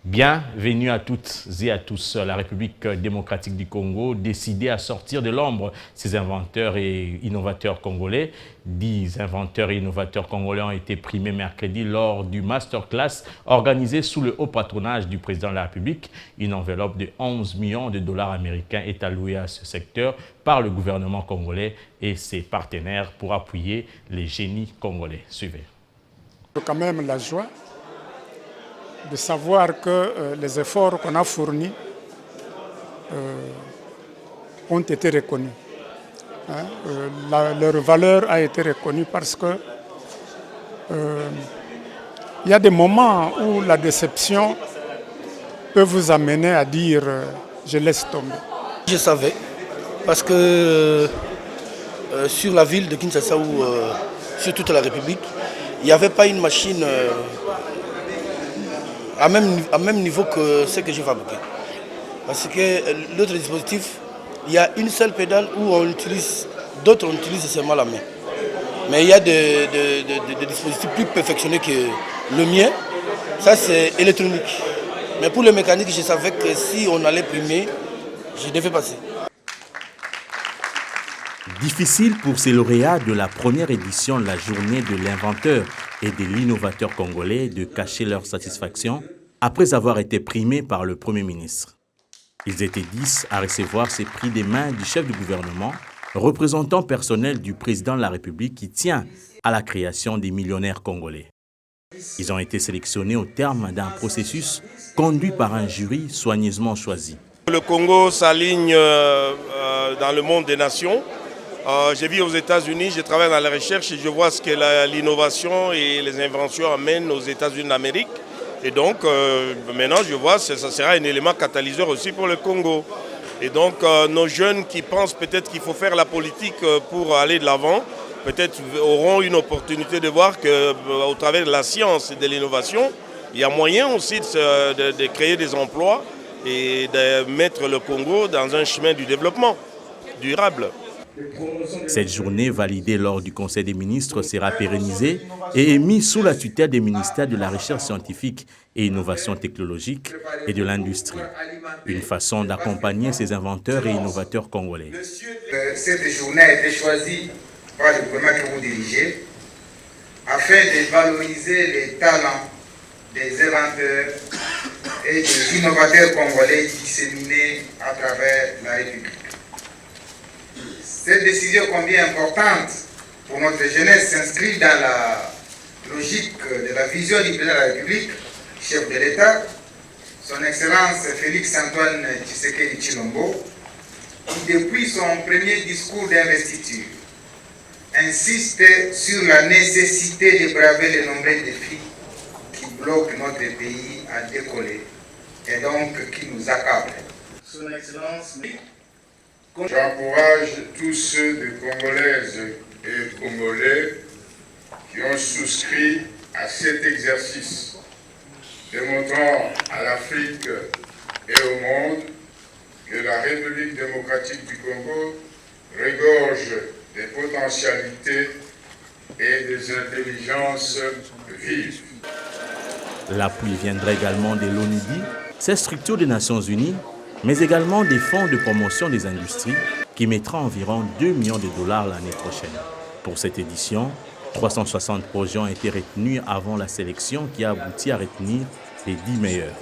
Bienvenue à toutes et à tous. La République démocratique du Congo décidée à sortir de l'ombre ses inventeurs et innovateurs congolais. 10 inventeurs et innovateurs congolais ont été primés mercredi lors du masterclass organisé sous le haut patronage du président de la République. Une enveloppe de 11 millions de dollars américains est allouée à ce secteur par le gouvernement congolais et ses partenaires pour appuyer les génies congolais. Suivez. Quand même la joie de savoir que les efforts qu'on a fournis ont été reconnus. Leur valeur a été reconnue parce que il y a des moments où la déception peut vous amener à dire je laisse tomber. Je savais, parce que sur la ville de Kinshasa ou sur toute la République, il n'y avait pas une machine à même niveau que ce que j'ai fabriqué. Parce que l'autre dispositif, il y a une seule pédale où on utilise, d'autres on utilise seulement la main. Mais il y a des dispositifs plus perfectionnés que le mien, ça c'est électronique. Mais pour le mécanique, je savais que si on allait primer, je devais passer. Difficile pour ces lauréats de la première édition de la journée de l'inventeur et de l'innovateur congolais de cacher leur satisfaction après avoir été primés par le Premier ministre. Ils étaient 10 à recevoir ces prix des mains du chef du gouvernement, représentant personnel du président de la République qui tient à la création des millionnaires congolais. Ils ont été sélectionnés au terme d'un processus conduit par un jury soigneusement choisi. Le Congo s'aligne dans le monde des nations. Je vis aux États-Unis, je travaille dans la recherche et je vois ce que l'innovation et les inventions amènent aux États-Unis d'Amérique. Et donc maintenant je vois que ça sera un élément catalyseur aussi pour le Congo. Et donc nos jeunes qui pensent peut-être qu'il faut faire la politique pour aller de l'avant, peut-être auront une opportunité de voir qu'au travers de la science et de l'innovation, il y a moyen aussi de créer des emplois et de mettre le Congo dans un chemin du développement durable. Cette journée validée lors du Conseil des ministres sera pérennisée et est mise sous la tutelle des ministères de la Recherche scientifique et innovation technologique et de l'industrie. Une façon d'accompagner ces inventeurs et innovateurs congolais. Cette journée a été choisie par le gouvernement que vous dirigez afin de valoriser les talents des inventeurs et des innovateurs congolais disséminés à travers la République. Cette décision combien importante pour notre jeunesse s'inscrit dans la logique de la vision du président de la République, chef de l'État, son Excellence Félix-Antoine Tshisekedi Tshilombo, qui depuis son premier discours d'investiture insiste sur la nécessité de braver les nombreux défis qui bloquent notre pays à décoller et donc qui nous accablent. Son Excellence... J'encourage tous ceux de Congolaises et Congolais qui ont souscrit à cet exercice, démontrant à l'Afrique et au monde que la République démocratique du Congo regorge des potentialités et des intelligences vives. L'appui viendra également de l'ONUDI, cette structure des Nations Unies, mais également des fonds de promotion des industries qui mettra environ 2 millions de dollars l'année prochaine. Pour cette édition, 360 projets ont été retenus avant la sélection qui a abouti à retenir les 10 meilleurs.